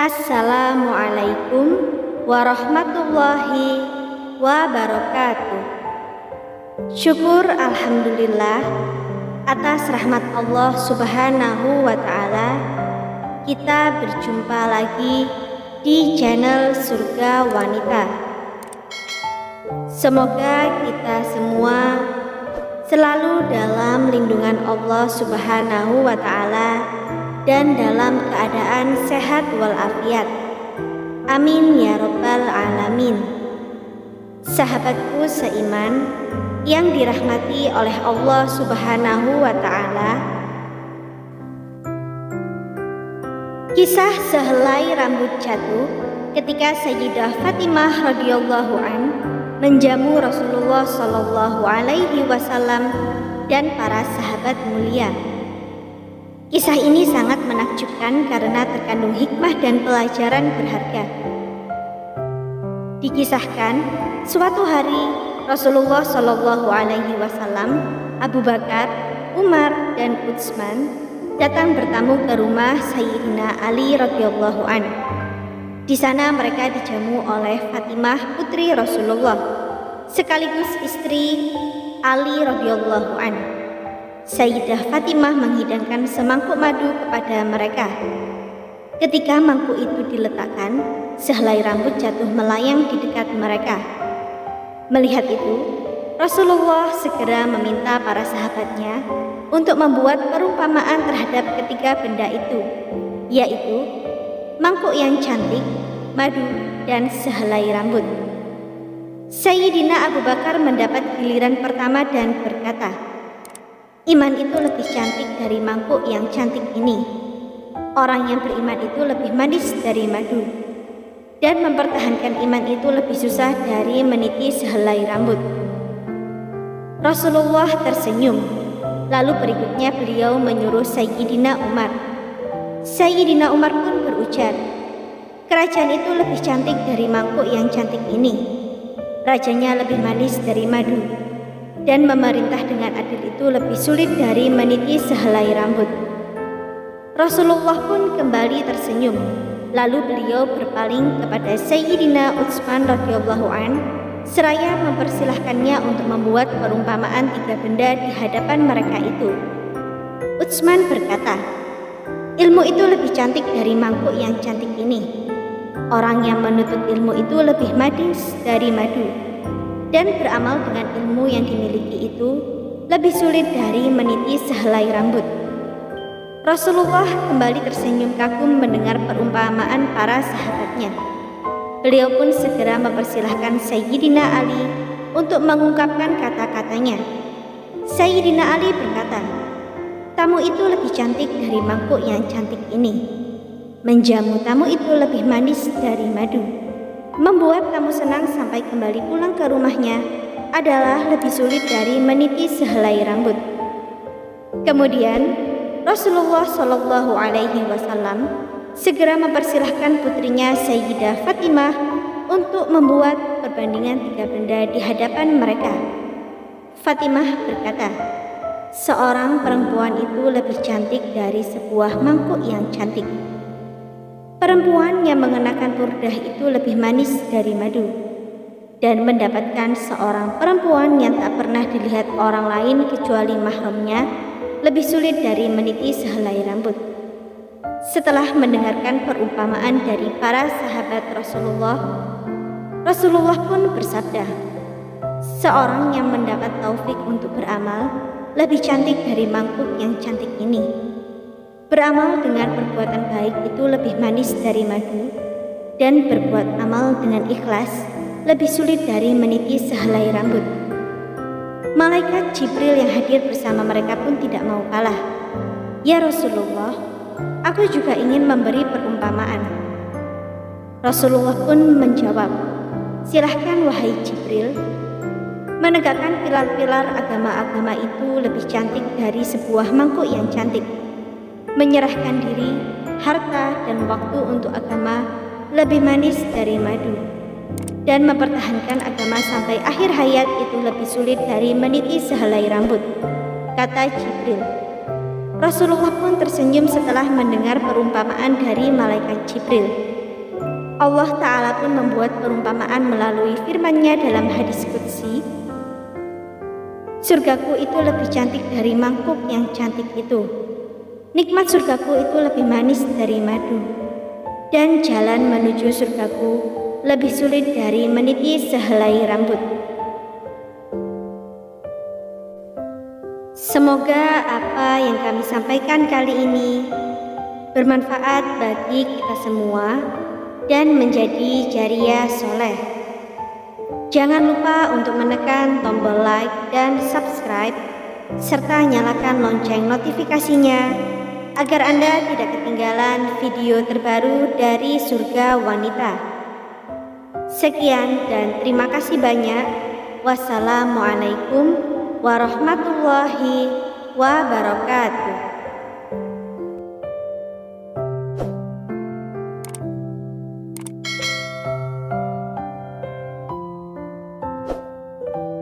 Assalamualaikum warahmatullahi wabarakatuh. Syukur alhamdulillah atas rahmat Allah Subhanahu wa ta'ala, kita berjumpa lagi di channel Surga Wanita. Semoga kita semua selalu dalam lindungan Allah Subhanahu wa ta'ala dan dalam keadaan sehat walafiat. Amin ya rabbal alamin. Sahabatku seiman yang dirahmati oleh Allah Subhanahu wa ta'ala, kisah sehelai rambut jatuh ketika Sayyidah Fatimah radhiyallahu an menjamu Rasulullah sallallahu alaihi wasallam dan para sahabat mulia. Kisah ini sangat menakjubkan karena terkandung hikmah dan pelajaran berharga. Dikisahkan, suatu hari Rasulullah Shallallahu Alaihi Wasallam, Abu Bakar, Umar, dan Utsman datang bertamu ke rumah Sayyidina Ali radhiyallahu an. Di sana mereka dijamu oleh Fatimah putri Rasulullah, sekaligus istri Ali radhiyallahu an. Sayyidah Fatimah menghidangkan semangkuk madu kepada mereka. Ketika mangkuk itu diletakkan, sehelai rambut jatuh melayang di dekat mereka. Melihat itu, Rasulullah segera meminta para sahabatnya untuk membuat perumpamaan terhadap ketiga benda itu, yaitu mangkuk yang cantik, madu, dan sehelai rambut. Sayyidina Abu Bakar mendapat giliran pertama dan berkata, "Iman itu lebih cantik dari mangkuk yang cantik ini. Orang yang beriman itu lebih manis dari madu. Dan mempertahankan iman itu lebih susah dari meniti sehelai rambut." Rasulullah tersenyum. Lalu berikutnya beliau menyuruh Sayyidina Umar. Sayyidina Umar pun berujar, "Kerajaan itu lebih cantik dari mangkuk yang cantik ini. Rajanya lebih manis dari madu. Dan memerintah dengan adil itu lebih sulit dari meniti sehelai rambut." Rasulullah pun kembali tersenyum. Lalu beliau berpaling kepada Sayyidina Utsman radhiyallahu an seraya mempersilahkannya untuk membuat perumpamaan tiga benda di hadapan mereka itu. Utsman berkata, "Ilmu itu lebih cantik dari mangkuk yang cantik ini. Orang yang menuntut ilmu itu lebih manis dari madu. Dan beramal dengan ilmu yang dimiliki itu lebih sulit dari meniti sehelai rambut." Rasulullah kembali tersenyum kagum mendengar perumpamaan para sahabatnya. Beliau pun segera mempersilahkan Sayyidina Ali untuk mengungkapkan kata-katanya. Sayyidina Ali berkata, "Tamu itu lebih cantik dari mangkuk yang cantik ini. Menjamu tamu itu lebih manis dari madu. Membuat tamu senang sampai kembali pulang ke rumahnya adalah lebih sulit dari meniti sehelai rambut." Kemudian Rasulullah Shallallahu Alaihi Wasallam segera mempersilahkan putrinya Sayyidah Fatimah untuk membuat perbandingan tiga benda di hadapan mereka. Fatimah berkata, "Seorang perempuan itu lebih cantik dari sebuah mangkuk yang cantik. Perempuan yang mengenakan burdah itu lebih manis dari madu. Dan mendapatkan seorang perempuan yang tak pernah dilihat orang lain kecuali mahramnya lebih sulit dari meniti sehelai rambut." Setelah mendengarkan perumpamaan dari para sahabat Rasulullah pun bersabda, "Seorang yang mendapat taufik untuk beramal lebih cantik dari mangkuk yang cantik ini. Beramal dengan perbuatan baik itu lebih manis dari madu, dan berbuat amal dengan ikhlas lebih sulit dari meniti sehelai rambut." Malaikat Jibril yang hadir bersama mereka pun tidak mau kalah. "Ya Rasulullah, aku juga ingin memberi perumpamaan." Rasulullah pun menjawab, "Silahkan wahai Jibril. Menegakkan pilar-pilar agama-agama itu lebih cantik dari sebuah mangkuk yang cantik. Menyerahkan diri, harta, dan waktu untuk agama lebih manis dari madu. Dan mempertahankan agama sampai akhir hayat itu lebih sulit dari meniti sehelai rambut," kata Jibril. Rasulullah pun tersenyum setelah mendengar perumpamaan dari malaikat Jibril. Allah Ta'ala pun membuat perumpamaan melalui firman-Nya dalam hadis qudsi, surgaku itu lebih cantik dari mangkuk yang cantik itu. Nikmat surgaku itu lebih manis dari madu. Dan jalan menuju surgaku lebih sulit dari meniti sehelai rambut. Semoga apa yang kami sampaikan kali ini bermanfaat bagi kita semua dan menjadi jariah soleh. Jangan lupa untuk menekan tombol like dan subscribe serta nyalakan lonceng notifikasinya agar Anda tidak ketinggalan video terbaru dari Surga Wanita. Sekian dan terima kasih banyak. Wassalamualaikum warahmatullahi wabarakatuh.